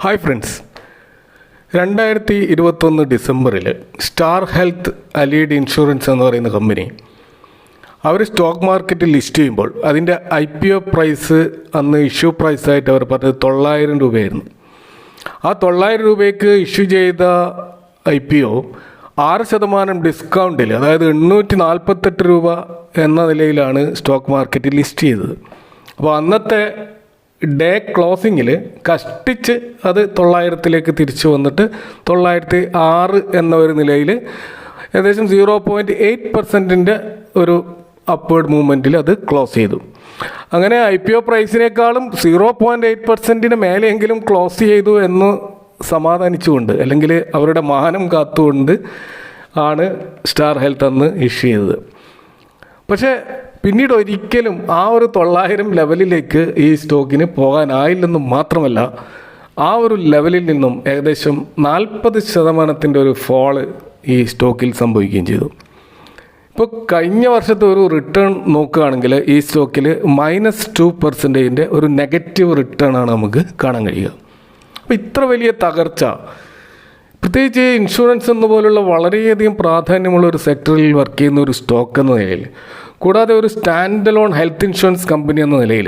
Hi friends, 2021 ഡിസംബറിൽ star health allied insurance എന്ന് പറയുന്ന കമ്പനി അവർ സ്റ്റോക്ക് മാർക്കറ്റിൽ ലിസ്റ്റ് ചെയ്യുമ്പോൾ അതിൻ്റെ IPO പ്രൈസ് അന്ന് ഇഷ്യൂ പ്രൈസായിട്ട് അവർ പറഞ്ഞത് 900 രൂപയായിരുന്നു. ആ 900 രൂപയ്ക്ക് ഇഷ്യൂ ചെയ്ത IPO 6% ഡിസ്കൗണ്ടിൽ, അതായത് 848 രൂപ എന്ന നിലയിലാണ് സ്റ്റോക്ക് മാർക്കറ്റിൽ ലിസ്റ്റ് ചെയ്തത്. അപ്പോൾ അന്നത്തെ ഡേ ക്ലോസിങ്ങിൽ കഷ്ടിച്ച് അത് 900 തിരിച്ചു വന്നിട്ട് 906 എന്ന ഒരു നിലയിൽ ഏകദേശം 0.8% ഒരു അപ്വേർഡ് മൂവ്മെൻറ്റിൽ അത് ക്ലോസ് ചെയ്തു. അങ്ങനെ IPO പ്രൈസിനേക്കാളും 0.8% മേലെയെങ്കിലും ക്ലോസ് ചെയ്തു എന്ന് സമാധാനിച്ചുകൊണ്ട്, അല്ലെങ്കിൽ അവരുടെ മാനം കാത്തുകൊണ്ട് ആണ് സ്റ്റാർ ഹെൽത്ത് അന്ന് ഇഷ്യൂ ചെയ്തത്. പക്ഷേ പിന്നീട് ഒരിക്കലും ആ ഒരു 900 ലെവലിലേക്ക് ഈ സ്റ്റോക്കിന് പോകാനായില്ലെന്നും മാത്രമല്ല, ആ ഒരു ലെവലിൽ നിന്നും ഏകദേശം 40% ഒരു ഫോള് ഈ സ്റ്റോക്കിൽ സംഭവിക്കുകയും ചെയ്തു. ഇപ്പോൾ കഴിഞ്ഞ വർഷത്തെ ഒരു റിട്ടേൺ നോക്കുകയാണെങ്കിൽ ഈ സ്റ്റോക്കിൽ -2% ഒരു നെഗറ്റീവ് റിട്ടേൺ ആണ് നമുക്ക് കാണാൻ കഴിയുക. അപ്പോൾ ഇത്ര വലിയ തകർച്ച, പ്രത്യേകിച്ച് ഇൻഷുറൻസ് എന്നുപോലുള്ള വളരെയധികം പ്രാധാന്യമുള്ള ഒരു സെക്ടറിൽ വർക്ക് ചെയ്യുന്ന ഒരു സ്റ്റോക്ക് എന്ന നിലയിൽ, കൂടാതെ ഒരു stand alone health insurance company എന്ന നിലയിൽ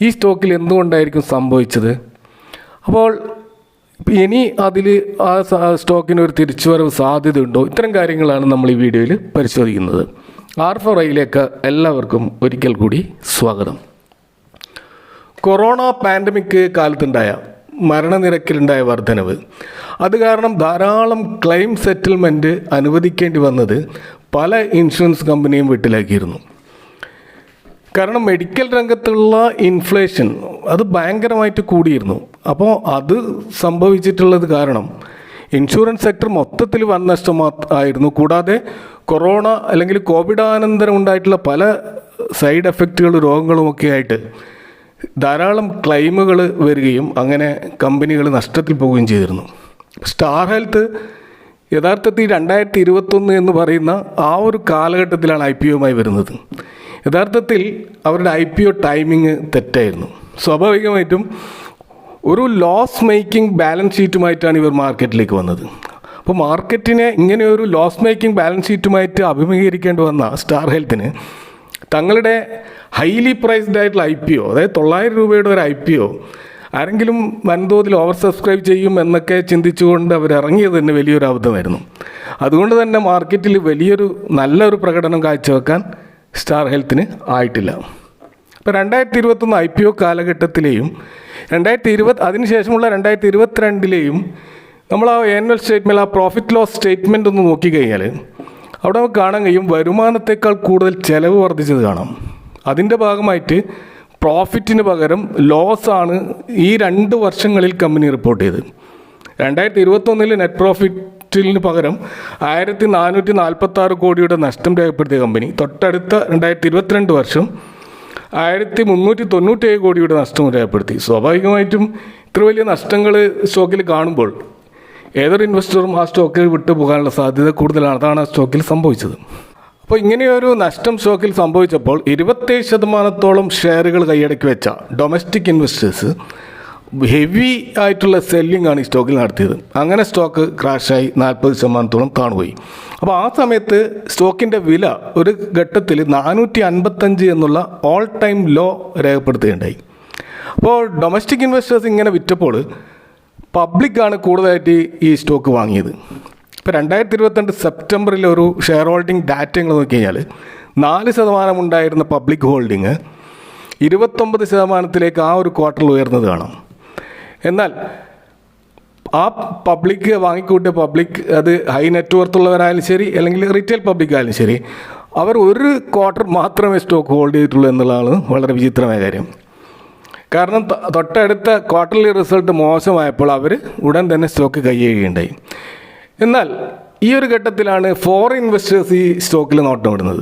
ഈ സ്റ്റോക്കിൽ എന്തുകൊണ്ടായിരിക്കും സംഭവിച്ചത്? അപ്പോൾ ഇനി അതിൽ ആ സ്റ്റോക്കിന് ഒരു തിരിച്ചുവരവ് സാധ്യതയുണ്ടോ? ഇത്തരം കാര്യങ്ങളാണ് നമ്മൾ ഈ വീഡിയോയിൽ പരിശോധിക്കുന്നത്. R4iലേക്ക് എല്ലാവർക്കും ഒരിക്കൽ കൂടി സ്വാഗതം. കൊറോണ പാൻഡമിക് കാലത്തുണ്ടായ മരണനിരക്കിലുണ്ടായ വർധനവ്, അത് കാരണം ധാരാളം ക്ലെയിം സെറ്റിൽമെൻറ്റ് അനുവദിക്കേണ്ടി വന്നത് പല ഇൻഷുറൻസ് കമ്പനിയും വീട്ടിലാക്കിയിരുന്നു. കാരണം മെഡിക്കൽ രംഗത്തുള്ള ഇൻഫ്ലേഷൻ അത് ഭയങ്കരമായിട്ട് കൂടിയിരുന്നു. അപ്പോൾ അത് സംഭവിച്ചിട്ടുള്ളത് കാരണം ഇൻഷുറൻസ് സെക്ടർ മൊത്തത്തിൽ വൻ നഷ്ടം ആയിരുന്നു. കൂടാതെ കൊറോണ അല്ലെങ്കിൽ കോവിഡാനന്തരം ഉണ്ടായിട്ടുള്ള പല സൈഡ് എഫക്റ്റുകൾ, രോഗങ്ങളുമൊക്കെ ആയിട്ട് ധാരാളം ക്ലെയിമുകൾ വരികയും അങ്ങനെ കമ്പനികൾ നഷ്ടത്തിൽ പോവുകയും ചെയ്തിരുന്നു. സ്റ്റാർ ഹെൽത്ത് യഥാർത്ഥത്തിൽ 2021 എന്ന് പറയുന്ന ആ ഒരു കാലഘട്ടത്തിലാണ് IPOയുമായി വരുന്നത്. യഥാർത്ഥത്തിൽ അവരുടെ IPO ടൈമിങ് തെറ്റായിരുന്നു. സ്വാഭാവികമായിട്ടും ഒരു ലോസ് മേക്കിംഗ് ബാലൻസ് ഷീറ്റുമായിട്ടാണ് ഇവർ മാർക്കറ്റിലേക്ക് വന്നത്. അപ്പോൾ മാർക്കറ്റിനെ ഇങ്ങനെ ഒരു ലോസ് മേക്കിംഗ് ബാലൻസ് ഷീറ്റുമായിട്ട് അഭിമുഖീകരിക്കേണ്ടി വന്ന സ്റ്റാർ ഹെൽത്തിന് തങ്ങളുടെ ഹൈലി പ്രൈസ്ഡ് ആയിട്ടുള്ള IPO, അതായത് 900 രൂപയുടെ ഒരു IPO ആരെങ്കിലും വൻതോതിൽ ഓവർ സബ്സ്ക്രൈബ് ചെയ്യും എന്നൊക്കെ ചിന്തിച്ചുകൊണ്ട് അവരിറങ്ങിയത് തന്നെ വലിയൊരു അബദ്ധമായിരുന്നു. അതുകൊണ്ട് തന്നെ മാർക്കറ്റിൽ നല്ലൊരു പ്രകടനം കാഴ്ചവെക്കാൻ സ്റ്റാർ ഹെൽത്തിന് ആയിട്ടില്ല. ഇപ്പോൾ 2021 IPO കാലഘട്ടത്തിലെയും അതിനുശേഷമുള്ള 2022 നമ്മൾ ആ ആനുവൽ സ്റ്റേറ്റ്മെൻറ്റ്, ആ പ്രോഫിറ്റ് ലോസ് സ്റ്റേറ്റ്മെൻറ്റ് ഒന്ന് നോക്കിക്കഴിഞ്ഞാൽ അവിടെ നമുക്ക് കാണാൻ കഴിയും വരുമാനത്തേക്കാൾ കൂടുതൽ ചിലവ് വർദ്ധിച്ചത് കാണാം. അതിൻ്റെ ഭാഗമായിട്ട് പ്രോഫിറ്റിന് പകരം ലോസാണ് ഈ 2 വർഷങ്ങളിൽ കമ്പനി റിപ്പോർട്ട് ചെയ്തത്. 2021 നെറ്റ് പ്രോഫിറ്റിന് പകരം 1446 കോടിയുടെ നഷ്ടം രേഖപ്പെടുത്തിയ കമ്പനി തൊട്ടടുത്ത 2022 വർഷം 1397 കോടിയുടെ നഷ്ടം രേഖപ്പെടുത്തി. സ്വാഭാവികമായിട്ടും ഇത്ര വലിയ നഷ്ടങ്ങൾ സ്റ്റോക്കിൽ കാണുമ്പോൾ ഏതൊരു ഇൻവെസ്റ്ററും ആ സ്റ്റോക്കിൽ വിട്ടുപോകാനുള്ള സാധ്യത കൂടുതലാണ്. അതാണ് ആ സ്റ്റോക്കിൽ സംഭവിച്ചത്. അപ്പോൾ ഇങ്ങനെയൊരു നഷ്ടം സ്റ്റോക്കിൽ സംഭവിച്ചപ്പോൾ 27% ഷെയറുകൾ കൈയടക്കി വെച്ച ഡൊമസ്റ്റിക് ഇൻവെസ്റ്റേഴ്സ് ഹെവി ആയിട്ടുള്ള സെല്ലിംഗ് ആണ് ഈ സ്റ്റോക്കിൽ നടത്തിയത്. അങ്ങനെ സ്റ്റോക്ക് ക്രാഷായി 40% താണുപോയി. അപ്പോൾ ആ സമയത്ത് സ്റ്റോക്കിൻ്റെ വില ഒരു ഘട്ടത്തിൽ 455 എന്നുള്ള ഓൾ ടൈം ലോ രേഖപ്പെടുത്തുകയുണ്ടായി. അപ്പോൾ ഡൊമസ്റ്റിക് ഇൻവെസ്റ്റേഴ്സ് ഇങ്ങനെ വിറ്റപ്പോൾ പബ്ലിക്കാണ് കൂടുതലായിട്ട് ഈ സ്റ്റോക്ക് വാങ്ങിയത്. ഇപ്പോൾ 2022 സെപ്റ്റംബറിൽ ഒരു ഷെയർ ഹോൾഡിംഗ് ഡാറ്റ നിങ്ങൾ നോക്കിക്കഴിഞ്ഞാൽ 4% ഉണ്ടായിരുന്ന പബ്ലിക് ഹോൾഡിങ് 29% ആ ഒരു ക്വാർട്ടറിൽ ഉയർന്നത് കാണാം. എന്നാൽ ആ പബ്ലിക് വാങ്ങിക്കൂട്ടിയ പബ്ലിക്, അത് ഹൈ നെറ്റ് വർത്ത് ഉള്ളവരായാലും ശരി അല്ലെങ്കിൽ റീറ്റെയിൽ പബ്ലിക് ആയാലും ശരി, അവർ ഒരു ക്വാർട്ടർ മാത്രമേ സ്റ്റോക്ക് ഹോൾഡ് ചെയ്തിട്ടുള്ളൂ എന്നുള്ളതാണ് വളരെ വിചിത്രമായ കാര്യം. കാരണം തൊട്ടടുത്ത ക്വാർട്ടർലി റിസൾട്ട് മോശമായപ്പോൾ അവർ ഉടൻ തന്നെ സ്റ്റോക്ക് കൈയ്യുകയുണ്ടായി. എന്നാൽ ഈ ഒരു ഘട്ടത്തിലാണ് ഫോറിൻ ഇൻവെസ്റ്റേഴ്സ് ഈ സ്റ്റോക്കിൽ നോട്ടമിടുന്നത്.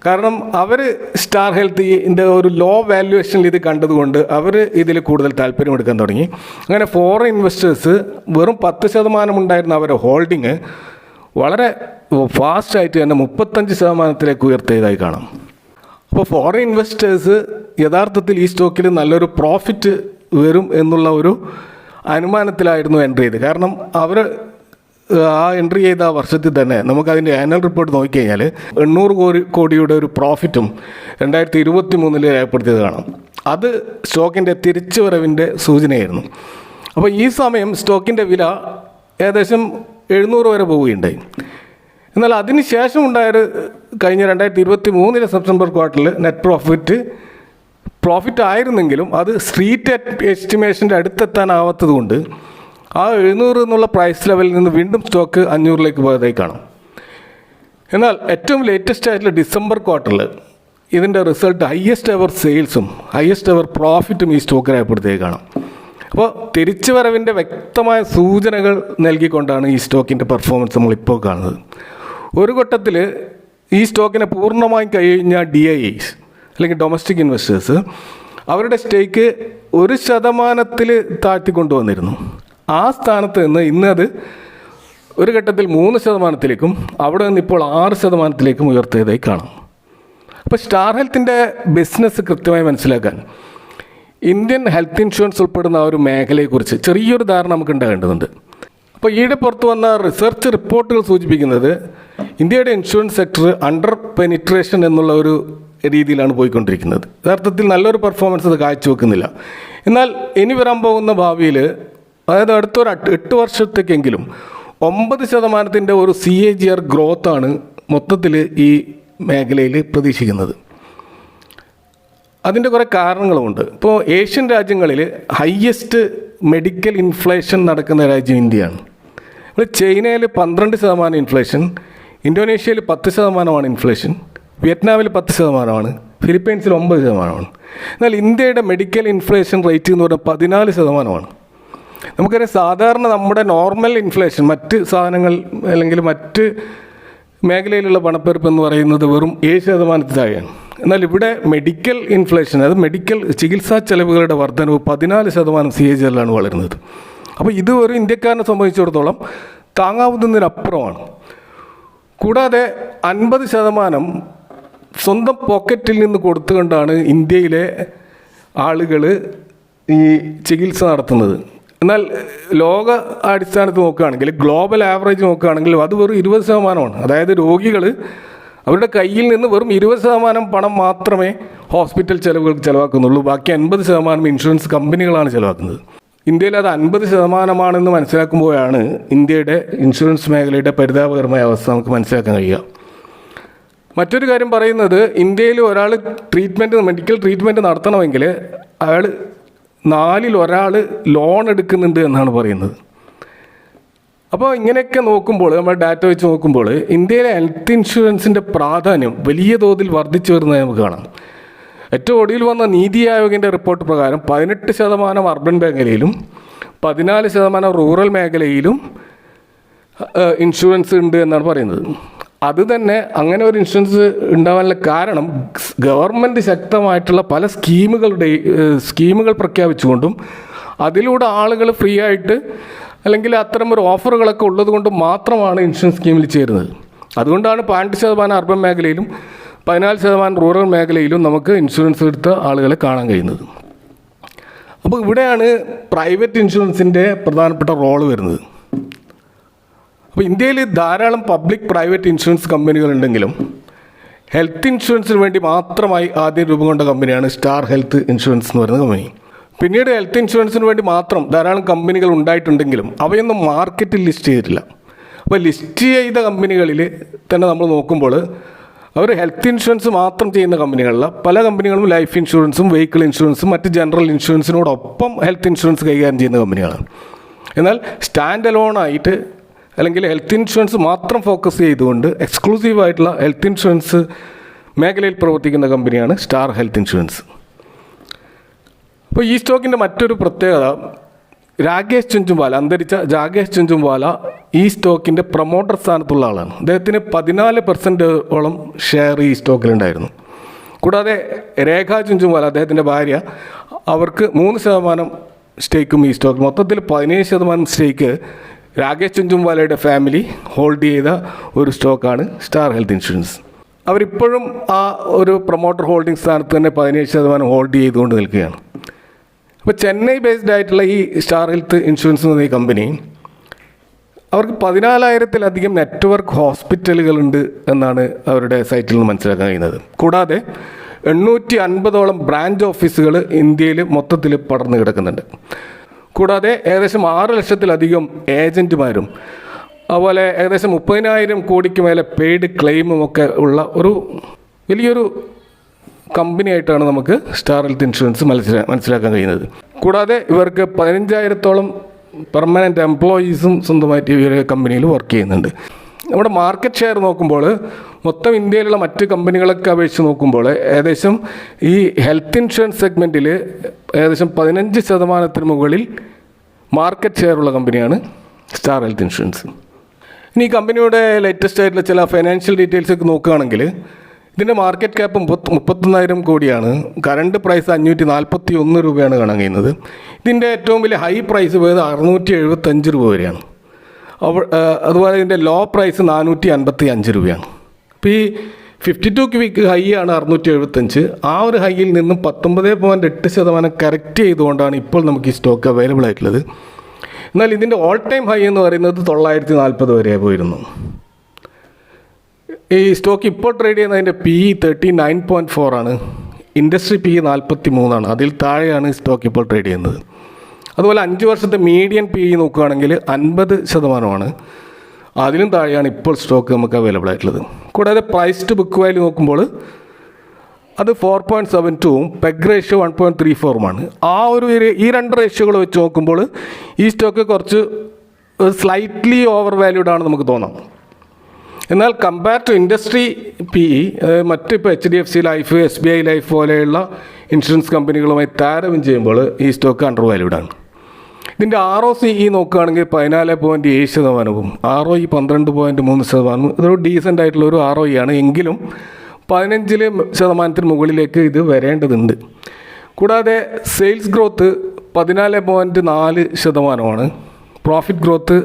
കാരണം അവർ സ്റ്റാർ ഹെൽത്തിൻ്റെ ഒരു ലോ വാല്യുവേഷനിൽ ഇത് കണ്ടതുകൊണ്ട് അവർ ഇതിൽ കൂടുതൽ താല്പര്യമെടുക്കാൻ തുടങ്ങി. അങ്ങനെ ഫോറിൻ ഇൻവെസ്റ്റേഴ്സ് വെറും 10% ഉണ്ടായിരുന്ന അവരുടെ ഹോൾഡിങ് വളരെ ഫാസ്റ്റായിട്ട് തന്നെ 35% ഉയർത്തിയതായി കാണാം. അപ്പോൾ ഫോറിൻ ഇൻവെസ്റ്റേഴ്സ് യഥാർത്ഥത്തിൽ ഈ സ്റ്റോക്കിൽ നല്ലൊരു പ്രോഫിറ്റ് വരും എന്നുള്ള ഒരു അനുമാനത്തിലായിരുന്നു എൻട്രി ചെയ്ത്. കാരണം അവർ ആ എൻട്രി ചെയ്ത ആ വർഷത്തിൽ തന്നെ നമുക്കതിൻ്റെ ആനുവൽ റിപ്പോർട്ട് നോക്കിക്കഴിഞ്ഞാൽ 800 കോടിയുടെ ഒരു പ്രോഫിറ്റും 2023 രേഖപ്പെടുത്തിയത് കാണാം. അത് സ്റ്റോക്കിൻ്റെ തിരിച്ചുവരവിൻ്റെ സൂചനയായിരുന്നു. അപ്പോൾ ഈ സമയം സ്റ്റോക്കിൻ്റെ വില ഏകദേശം 700 വരെ പോവുകയുണ്ടായി. എന്നാൽ അതിന് ശേഷം ഉണ്ടായൊരു കഴിഞ്ഞ 2023 സെപ്റ്റംബർ ക്വാർട്ടറിൽ നെറ്റ് പ്രോഫിറ്റ് ആയിരുന്നെങ്കിലും അത് സ്ട്രീറ്റ് എസ്റ്റിമേഷൻ്റെ അടുത്തെത്താനാവാത്തത് കൊണ്ട് ആ 700 എന്നുള്ള പ്രൈസ് ലെവലിൽ നിന്ന് വീണ്ടും സ്റ്റോക്ക് 500 പോയതായി കാണാം. എന്നാൽ ഏറ്റവും ലേറ്റസ്റ്റ് ആയിട്ടുള്ള ഡിസംബർ ക്വാർട്ടറിൽ ഇതിൻ്റെ റിസൾട്ട് ഹയസ്റ്റ് എവർ സെയിൽസും ഹയസ്റ്റ് എവർ പ്രോഫിറ്റും ഈ സ്റ്റോക്ക് രേഖപ്പെടുത്തിയായി കാണാം. അപ്പോൾ തിരിച്ചുവരവിൻ്റെ വ്യക്തമായ സൂചനകൾ നൽകിക്കൊണ്ടാണ് ഈ സ്റ്റോക്കിൻ്റെ പെർഫോമൻസ് നമ്മളിപ്പോൾ കാണുന്നത്. ഒരു ഘട്ടത്തിൽ ഈ സ്റ്റോക്കിനെ പൂർണ്ണമായും കഴിഞ്ഞ DIIs അല്ലെങ്കിൽ ഡൊമസ്റ്റിക് ഇൻവെസ്റ്റേഴ്സ് അവരുടെ സ്റ്റേക്ക് 1% താഴ്ത്തിക്കൊണ്ടുവന്നിരുന്നു. ആ സ്ഥാനത്ത് നിന്ന് ഇന്നത് ഒരു ഘട്ടത്തിൽ 3%, അവിടെ നിന്ന് ഇപ്പോൾ 6% ഉയർത്തിയതായി കാണാം. അപ്പോൾ സ്റ്റാർ ഹെൽത്തിൻ്റെ ബിസിനസ് കൃത്യമായി മനസ്സിലാക്കാൻ ഇന്ത്യൻ ഹെൽത്ത് ഇൻഷുറൻസ് ഉൾപ്പെടുന്ന ആ ഒരു മേഖലയെക്കുറിച്ച് ചെറിയൊരു ധാരണ നമുക്ക് ഉണ്ടാകേണ്ടതുണ്ട്. അപ്പോൾ ഈയിടെ പുറത്തു വന്ന റിസർച്ച് റിപ്പോർട്ടുകൾ സൂചിപ്പിക്കുന്നത് ഇന്ത്യയുടെ ഇൻഷുറൻസ് സെക്ടർ അണ്ടർ പെനിട്രേഷൻ എന്നുള്ള ഒരു രീതിയിലാണ് പോയിക്കൊണ്ടിരിക്കുന്നത്. യഥാർത്ഥത്തിൽ നല്ലൊരു പെർഫോമൻസ് അത് കാഴ്ചവെക്കുന്നില്ല. എന്നാൽ ഇനി വരാൻ പോകുന്ന ഭാവിയിൽ, അതായത് അടുത്തൊരു 8 വർഷത്തേക്കെങ്കിലും 9% ഒരു CAGR ഗ്രോത്താണ് മൊത്തത്തിൽ ഈ മേഖലയിൽ പ്രതീക്ഷിക്കുന്നത്. അതിൻ്റെ കുറേ കാരണങ്ങളുമുണ്ട്. ഇപ്പോൾ ഏഷ്യൻ രാജ്യങ്ങളിൽ ഹയസ്റ്റ് മെഡിക്കൽ ഇൻഫ്ലേഷൻ നടക്കുന്ന രാജ്യം ഇന്ത്യയാണ്. ഇപ്പോൾ ചൈനയിൽ 12% ഇൻഫ്ലേഷൻ, ഇന്തോനേഷ്യയിൽ 10% ഇൻഫ്ലേഷൻ, വിയറ്റ്നാമിൽ 10%, ഫിലിപ്പൈൻസിൽ 9%. എന്നാൽ ഇന്ത്യയുടെ മെഡിക്കൽ ഇൻഫ്ലേഷൻ റേറ്റ് എന്ന് പറഞ്ഞാൽ 14%. നമുക്കറിയാം, സാധാരണ നമ്മുടെ നോർമൽ ഇൻഫ്ലേഷൻ മറ്റ് സാധനങ്ങൾ അല്ലെങ്കിൽ മറ്റ് മേഖലയിലുള്ള പണപ്പെരുപ്പ് എന്ന് പറയുന്നത് വെറും 7% താഴെയാണ്. എന്നാൽ ഇവിടെ മെഡിക്കൽ ഇൻഫ്ലേഷൻ, അത് മെഡിക്കൽ ചികിത്സാ ചെലവുകളുടെ വർധനവ് 14% CAGR വളരുന്നത്. അപ്പോൾ ഇത് ഒരു ഇന്ത്യക്കാരനെ സംബന്ധിച്ചിടത്തോളം താങ്ങാവുന്നതിനപ്പുറമാണ്. കൂടാതെ 50% സ്വന്തം പോക്കറ്റിൽ നിന്ന് കൊടുത്തുകൊണ്ടാണ് ഇന്ത്യയിലെ ആളുകൾ ഈ ചികിത്സ നടത്തുന്നത്. എന്നാൽ ലോക അടിസ്ഥാനത്തിൽ നോക്കുകയാണെങ്കിൽ, ഗ്ലോബൽ ആവറേജ് നോക്കുകയാണെങ്കിൽ അത് വെറും 20%. അതായത് രോഗികൾ അവരുടെ കയ്യിൽ നിന്ന് വെറും 20% പണം മാത്രമേ ഹോസ്പിറ്റൽ ചെലവുകൾക്ക് ചിലവാക്കുന്നുള്ളൂ. ബാക്കി 50% ഇൻഷുറൻസ് കമ്പനികളാണ് ചിലവാക്കുന്നത്. ഇന്ത്യയിൽ അത് 50% മനസ്സിലാക്കുമ്പോഴാണ് ഇന്ത്യയുടെ ഇൻഷുറൻസ് മേഖലയുടെ പരിതാപകരമായ അവസ്ഥ നമുക്ക് മനസ്സിലാക്കാൻ കഴിയുക. മറ്റൊരു കാര്യം പറയുന്നത്, ഇന്ത്യയിൽ ഒരാൾ മെഡിക്കൽ ട്രീറ്റ്മെൻറ്റ് നടത്തണമെങ്കിൽ അയാൾ 4ൽ 1 ലോൺ എടുക്കുന്നുണ്ട് എന്നാണ് പറയുന്നത്. അപ്പോൾ ഇങ്ങനെയൊക്കെ നോക്കുമ്പോൾ, നമ്മൾ ഡാറ്റ വെച്ച് നോക്കുമ്പോൾ ഇന്ത്യയിലെ ഹെൽത്ത് ഇൻഷുറൻസിൻ്റെ പ്രാധാന്യം വലിയ തോതിൽ വർദ്ധിച്ചു വരുന്നത് നമുക്ക് കാണാം. ഏറ്റവും ഒടുവിൽ വന്ന നീതി ആയോഗിൻ്റെ റിപ്പോർട്ട് പ്രകാരം 18% അർബൻ മേഖലയിലും 14% റൂറൽ മേഖലയിലും ഇൻഷുറൻസ് ഉണ്ട് എന്നാണ് പറയുന്നത്. അത് തന്നെ അങ്ങനെ ഒരു ഇൻഷുറൻസ് ഉണ്ടാവാനുള്ള കാരണം ഗവൺമെൻറ് ശക്തമായിട്ടുള്ള പല സ്കീമുകൾ പ്രഖ്യാപിച്ചുകൊണ്ടും അതിലൂടെ ആളുകൾ ഫ്രീ ആയിട്ട് അല്ലെങ്കിൽ അത്തരം ഒരു ഓഫറുകളൊക്കെ ഉള്ളത് കൊണ്ട് മാത്രമാണ് ഇൻഷുറൻസ് സ്കീമിൽ ചേരുന്നത്. അതുകൊണ്ടാണ് 12% അർബൻ മേഖലയിലും 14% റൂറൽ മേഖലയിലും നമുക്ക് ഇൻഷുറൻസ് എടുത്ത ആളുകളെ കാണാൻ കഴിയുന്നത്. അപ്പോൾ ഇവിടെയാണ് പ്രൈവറ്റ് ഇൻഷുറൻസിൻ്റെ പ്രധാനപ്പെട്ട റോള് വരുന്നത്. അപ്പോൾ ഇന്ത്യയിൽ ധാരാളം പബ്ലിക് പ്രൈവറ്റ് ഇൻഷുറൻസ് കമ്പനികളുണ്ടെങ്കിലും ഹെൽത്ത് ഇൻഷുറൻസിന് വേണ്ടി മാത്രമായി ആദ്യം രൂപം കൊണ്ട കമ്പനിയാണ് സ്റ്റാർ ഹെൽത്ത് ഇൻഷുറൻസ് എന്ന് പറയുന്ന കമ്പനി. പിന്നീട് ഹെൽത്ത് ഇൻഷുറൻസിന് വേണ്ടി മാത്രം ധാരാളം കമ്പനികൾ ഉണ്ടായിട്ടുണ്ടെങ്കിലും അവയൊന്നും മാർക്കറ്റിൽ ലിസ്റ്റ് ചെയ്തിട്ടില്ല. അപ്പോൾ ലിസ്റ്റ് ചെയ്ത കമ്പനികളിൽ തന്നെ നമ്മൾ നോക്കുമ്പോൾ അവർ ഹെൽത്ത് ഇൻഷുറൻസ് മാത്രം ചെയ്യുന്ന കമ്പനികളല്ല, പല കമ്പനികളും ലൈഫ് ഇൻഷുറൻസും വെഹിക്കിൾ ഇൻഷുറൻസും മറ്റ് ജനറൽ ഇൻഷുറൻസിനോടൊപ്പം ഹെൽത്ത് ഇൻഷുറൻസ് കൈകാര്യം ചെയ്യുന്ന കമ്പനികളാണ്. എന്നാൽ സ്റ്റാൻഡ് അലോണായിട്ട് അല്ലെങ്കിൽ ഹെൽത്ത് ഇൻഷുറൻസ് മാത്രം ഫോക്കസ് ചെയ്തുകൊണ്ട് എക്സ്ക്ലൂസീവായിട്ടുള്ള ഹെൽത്ത് ഇൻഷുറൻസ് മേഖലയിൽ പ്രവർത്തിക്കുന്ന കമ്പനിയാണ് സ്റ്റാർ ഹെൽത്ത് ഇൻഷുറൻസ്. അപ്പോൾ ഈ സ്റ്റോക്കിൻ്റെ മറ്റൊരു പ്രത്യേകത, അന്തരിച്ച രാകേഷ് ചുഞ്ചുംവാല ഈ സ്റ്റോക്കിൻ്റെ പ്രൊമോട്ടർ സ്ഥാനത്തുള്ള ആളാണ്. അദ്ദേഹത്തിന് 14% ഷെയർ ഈ സ്റ്റോക്കിലുണ്ടായിരുന്നു. കൂടാതെ രേഖ ചുഞ്ചുംവാല, അദ്ദേഹത്തിൻ്റെ ഭാര്യ, അവർക്ക് 3% സ്റ്റേക്കും ഈ സ്റ്റോക്കിൽ. മൊത്തത്തിൽ 17% സ്റ്റേക്ക് രാകേഷ് ചുഞ്ചുംവാലയുടെ ഫാമിലി ഹോൾഡ് ചെയ്ത ഒരു സ്റ്റോക്കാണ് സ്റ്റാർ ഹെൽത്ത് ഇൻഷുറൻസ്. അവരിപ്പോഴും ആ ഒരു പ്രൊമോട്ടർ ഹോൾഡിംഗ് സ്ഥാനത്ത് തന്നെ 17% ഹോൾഡ് ചെയ്തുകൊണ്ട് നിൽക്കുകയാണ്. ഇപ്പോൾ ചെന്നൈ ബേസ്ഡ് ആയിട്ടുള്ള ഈ സ്റ്റാർ ഹെൽത്ത് ഇൻഷുറൻസ് എന്ന ഈ കമ്പനി, അവർക്ക് 14,000-ലധികം നെറ്റ്വർക്ക് ഹോസ്പിറ്റലുകളുണ്ട് എന്നാണ് അവരുടെ സൈറ്റിൽ നിന്ന് മനസ്സിലാക്കാൻ കഴിയുന്നത്. കൂടാതെ 850ഓളം ബ്രാഞ്ച് ഓഫീസുകൾ ഇന്ത്യയിൽ മൊത്തത്തിൽ പടർന്നു കിടക്കുന്നുണ്ട്. കൂടാതെ ഏകദേശം 6 ലക്ഷത്തിലധികം ഏജൻറ്റുമാരും അതുപോലെ ഏകദേശം 30,000 കോടിക്ക് മേലെ പെയ്ഡ് ക്ലെയിമും ഒക്കെ ഉള്ള ഒരു വലിയൊരു കമ്പനിയായിട്ടാണ് നമുക്ക് സ്റ്റാർ ഹെൽത്ത് ഇൻഷുറൻസ് മനസ്സിലാക്കാൻ കഴിയുന്നത്. കൂടാതെ ഇവർക്ക് 15,000-ഓളം പെർമനൻറ്റ് എംപ്ലോയീസും സ്വന്തമായിട്ട് ഈ ഒരു കമ്പനിയിൽ വർക്ക് ചെയ്യുന്നുണ്ട്. നമ്മുടെ മാർക്കറ്റ് ഷെയർ നോക്കുമ്പോൾ മൊത്തം ഇന്ത്യയിലുള്ള മറ്റ് കമ്പനികളൊക്കെ അപേക്ഷിച്ച് നോക്കുമ്പോൾ ഏകദേശം ഈ ഹെൽത്ത് ഇൻഷുറൻസ് സെഗ്മെൻറ്റിൽ ഏകദേശം 15% മുകളിൽ മാർക്കറ്റ് ഷെയർ ഉള്ള കമ്പനിയാണ് സ്റ്റാർ ഹെൽത്ത് ഇൻഷുറൻസ്. ഇനി ഈ കമ്പനിയുടെ ലേറ്റസ്റ്റ് ആയിട്ടുള്ള ചില ഫൈനാൻഷ്യൽ ഡീറ്റെയിൽസ് ഒക്കെ നോക്കുകയാണെങ്കിൽ ഇതിൻ്റെ മാർക്കറ്റ് ക്യാപ്പ് 31,000 കോടിയാണ്. കറണ്ട് പ്രൈസ് 541 രൂപയാണ് കാണാൻ കഴിയുന്നത്. ഇതിൻ്റെ ഏറ്റവും വലിയ ഹൈ പ്രൈസ് പോയത് 675 രൂപ വരെയാണ്. അതുപോലെ ഇതിൻ്റെ ലോ പ്രൈസ് 455 രൂപയാണ്. ഇപ്പോൾ ഈ 52 വീക്ക് ഹൈ ആണ് 675. ആ ഒരു ഹൈയിൽ നിന്നും 19.8% കറക്റ്റ് ചെയ്തുകൊണ്ടാണ് ഇപ്പോൾ നമുക്ക് ഈ സ്റ്റോക്ക് അവൈലബിൾ ആയിട്ടുള്ളത്. എന്നാൽ ഇതിൻ്റെ ഓൾ ടൈം ഹൈ എന്ന് പറയുന്നത് 940 വരെ പോയിരുന്നു. ഈ സ്റ്റോക്ക് ഇപ്പോൾ ട്രേഡ് ചെയ്യുന്നതിൻ്റെ PE 39.4 ആണ്. ഇൻഡസ്ട്രി PE 43 ആണ്. അതിൽ താഴെയാണ് സ്റ്റോക്ക് ഇപ്പോൾ ട്രേഡ് ചെയ്യുന്നത്. അതുപോലെ 5 വർഷത്തെ മീഡിയൻ PE നോക്കുകയാണെങ്കിൽ 50%. അതിലും താഴെയാണ് ഇപ്പോൾ സ്റ്റോക്ക് നമുക്ക് അവൈലബിൾ ആയിട്ടുള്ളത്. കൂടാതെ പ്രൈസ് ടു ബുക്ക് വാല്യൂ നോക്കുമ്പോൾ അത് 4.72ഉം പെഗ് റേഷ്യോ 1.34ഉമാണ്. ഈ 2 റേഷ്യോകൾ വെച്ച് നോക്കുമ്പോൾ ഈ സ്റ്റോക്ക് കുറച്ച് സ്ലൈറ്റ്ലി ഓവർ വാല്യൂഡ് ആണ് നമുക്ക് തോന്നാം. എന്നാൽ കമ്പയർ ടു ഇൻഡസ്ട്രി PE മറ്റിപ്പോൾ HDFC ലൈഫ്, SBI ലൈഫ് പോലെയുള്ള ഇൻഷുറൻസ് കമ്പനികളുമായി താരതമ്യം ചെയ്യുമ്പോൾ ഈ സ്റ്റോക്ക് അണ്ടർ വാല്യൂഡാണ്. ഇതിൻ്റെ ROCE നോക്കുകയാണെങ്കിൽ 14.7%, ROE 12.3%. ഇതൊരു ഡീസൻ്റ് ആയിട്ടുള്ള ഒരു ROE ആണ്. എങ്കിലും 15% മുകളിലേക്ക് ഇത് വരേണ്ടതുണ്ട്. കൂടാതെ സെയിൽസ് ഗ്രോത്ത് 14.4%. പ്രോഫിറ്റ് ഗ്രോത്ത്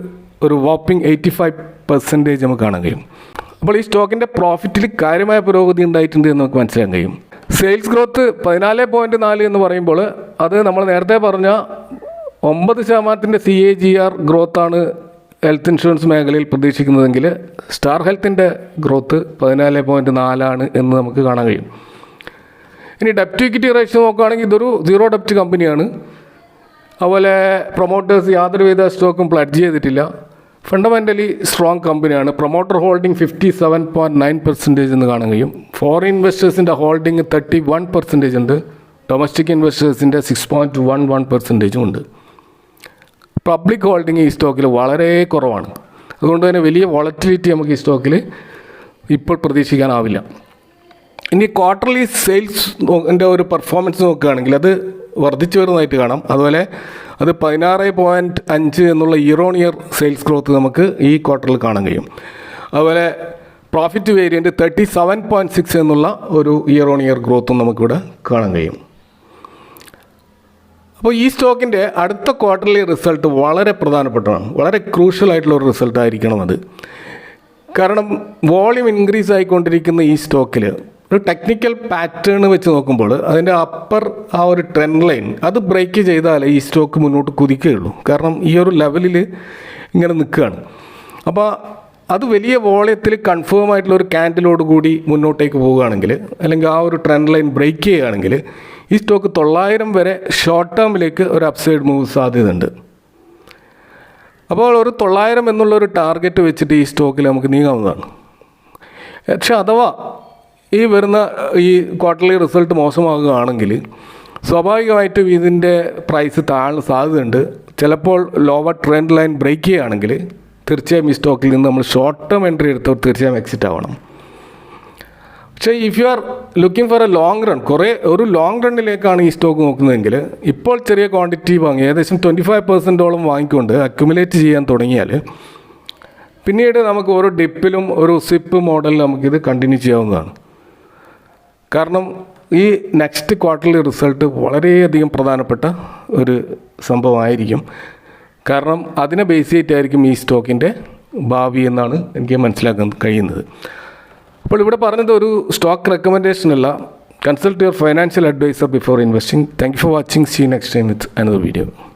ഒരു വോപ്പിംഗ് 85% നമുക്ക് കാണാൻ കഴിയും. അപ്പോൾ ഈ സ്റ്റോക്കിൻ്റെ പ്രോഫിറ്റിൽ കാര്യമായ പുരോഗതി ഉണ്ടായിട്ടുണ്ട് എന്ന് നമുക്ക് മനസ്സിലാക്കാൻ കഴിയും. സെയിൽസ് ഗ്രോത്ത് 14.4 എന്ന് പറയുമ്പോൾ അത് നമ്മൾ നേരത്തെ പറഞ്ഞ 9% CAGR ഗ്രോത്താണ് ഹെൽത്ത് ഇൻഷുറൻസ് മേഖലയിൽ പ്രതീക്ഷിക്കുന്നതെങ്കിൽ സ്റ്റാർ ഹെൽത്തിൻ്റെ ഗ്രോത്ത് 14.4 എന്ന് നമുക്ക് കാണാൻ കഴിയും. ഇനി ഡെപ്റ്റ് ഇക്വിറ്റി റേഷ്യോ നോക്കുകയാണെങ്കിൽ ഇതൊരു സീറോ ഡെപ്റ്റ് കമ്പനിയാണ്. അതുപോലെ പ്രൊമോട്ടേഴ്സ് യാതൊരുവിധ സ്റ്റോക്കും പ്ലഡ്ജ് ചെയ്തിട്ടില്ല. ഫണ്ടമെൻ്റലി സ്ട്രോങ് കമ്പനിയാണ്. പ്രൊമോട്ടർ ഹോൾഡിംഗ് 57.9% എന്ന് കാണാൻ കഴിയും. ഫോറിൻ ഇൻവെസ്റ്റേഴ്സിൻ്റെ ഹോൾഡിംഗ് 31% ഉണ്ട്. ഡൊമസ്റ്റിക് ഇൻവെസ്റ്റേഴ്സിൻ്റെ 6.11% ഉണ്ട്. പബ്ലിക് ഹോൾഡിംഗ് ഈ സ്റ്റോക്കിൽ വളരെ കുറവാണ്. അതുകൊണ്ട് തന്നെ വലിയ വോളറ്റിലിറ്റി നമുക്ക് ഈ സ്റ്റോക്കിൽ ഇപ്പോൾ പ്രതീക്ഷിക്കാനാവില്ല. ഇനി ക്വാർട്ടർലി സെയിൽസിൻ്റെ ഒരു പെർഫോമൻസ് നോക്കുകയാണെങ്കിൽ അത് വർദ്ധിച്ചു വരുന്നതായിട്ട് കാണാം. അതുപോലെ അത് 16.5 എന്നുള്ള year on year sales growth നമുക്ക് ഈ ക്വാർട്ടറിൽ കാണാൻ കഴിയും. അതുപോലെ പ്രോഫിറ്റ് വേരിയൻറ്റ് 37.6 എന്നുള്ള ഒരു ഇയർ ഓൺ ഇയർ ഗ്രോത്തും നമുക്കിവിടെ കാണാൻ കഴിയും. അപ്പോൾ ഈ സ്റ്റോക്കിൻ്റെ അടുത്ത ക്വാർട്ടർലി റിസൾട്ട് വളരെ പ്രധാനപ്പെട്ടതാണ്. വളരെ ക്രൂഷ്യൽ ആയിട്ടുള്ള ഒരു റിസൾട്ട് ആയിരിക്കണം അത്. കാരണം വോളിയം ഇൻക്രീസ് ആയിക്കൊണ്ടിരിക്കുന്ന ഈ സ്റ്റോക്കിൽ ഒരു ടെക്നിക്കൽ പാറ്റേൺ വെച്ച് നോക്കുമ്പോൾ അതിൻ്റെ അപ്പർ ആ ഒരു ട്രെൻഡ് ലൈൻ അത് ബ്രേക്ക് ചെയ്താലേ ഈ സ്റ്റോക്ക് മുന്നോട്ട് കുതിക്കുകയുള്ളൂ. കാരണം ഈ ഒരു ലെവലിൽ ഇങ്ങനെ നിൽക്കുകയാണ്. അപ്പോൾ അത് വലിയ വോളിയത്തിൽ കൺഫേം ആയിട്ടുള്ള ഒരു ക്യാൻഡിലോട് കൂടി മുന്നോട്ടേക്ക് പോവുകയാണെങ്കിൽ, അല്ലെങ്കിൽ ആ ഒരു ട്രെൻഡ് ലൈൻ ബ്രേക്ക് ചെയ്യുകയാണെങ്കിൽ ഈ സ്റ്റോക്ക് 900 വരെ ഷോർട്ട് ടേമിലേക്ക് ഒരു അപ്സൈഡ് മൂവ് സാധ്യതയുണ്ട്. അപ്പോൾ ഒരു 900 എന്നുള്ളൊരു ടാർഗറ്റ് വെച്ചിട്ട് ഈ സ്റ്റോക്കിൽ നമുക്ക് നീങ്ങാവുന്നതാണ്. പക്ഷെ അഥവാ ഈ വരുന്ന ഈ ക്വാർട്ടർലി റിസൾട്ട് മോശമാകുകയാണെങ്കിൽ സ്വാഭാവികമായിട്ടും ഇതിൻ്റെ പ്രൈസ് താഴാൻ സാധ്യതയുണ്ട്. ചിലപ്പോൾ ലോവർ ട്രെൻഡ് ലൈൻ ബ്രേക്ക് ചെയ്യുകയാണെങ്കിൽ തീർച്ചയായും ഈ സ്റ്റോക്കിൽ നിന്ന് നമ്മൾ ഷോർട്ട് ടേം എൻട്രി എടുത്തവർ തീർച്ചയായും എക്സിറ്റ് ആവണം. പക്ഷേ if you are looking for A long run, ഒരു ലോങ് റണ്ണിലേക്കാണ് ഈ സ്റ്റോക്ക് നോക്കുന്നതെങ്കിൽ ഇപ്പോൾ ചെറിയ ക്വാണ്ടിറ്റി വാങ്ങി ഏകദേശം 25%ഓളം വാങ്ങിക്കൊണ്ട് അക്യുമുലേറ്റ് ചെയ്യാൻ തുടങ്ങിയാൽ പിന്നീട് നമുക്ക് ഓരോ ഡിപ്പിലും ഒരു സിപ്പ് മോഡലിൽ നമുക്കിത് കണ്ടിന്യൂ ചെയ്യാവുന്നതാണ്. കാരണം ഈ നെക്സ്റ്റ് ക്വാർട്ടർലി റിസൾട്ട് വളരെയധികം പ്രധാനപ്പെട്ട ഒരു സംഭവമായിരിക്കും. കാരണം അതിനെ ബേസ് ചെയ്തിട്ടായിരിക്കും ഈ സ്റ്റോക്കിൻ്റെ ഭാവി എന്നാണ് എനിക്ക് മനസ്സിലാക്കാൻ കഴിയുന്നത്. അപ്പോൾ ഇവിടെ പറഞ്ഞത് ഒരു സ്റ്റോക്ക് റെക്കമെൻഡേഷൻ അല്ല, Consult your financial advisor before investing. Thank you for watching. See you next time with another video.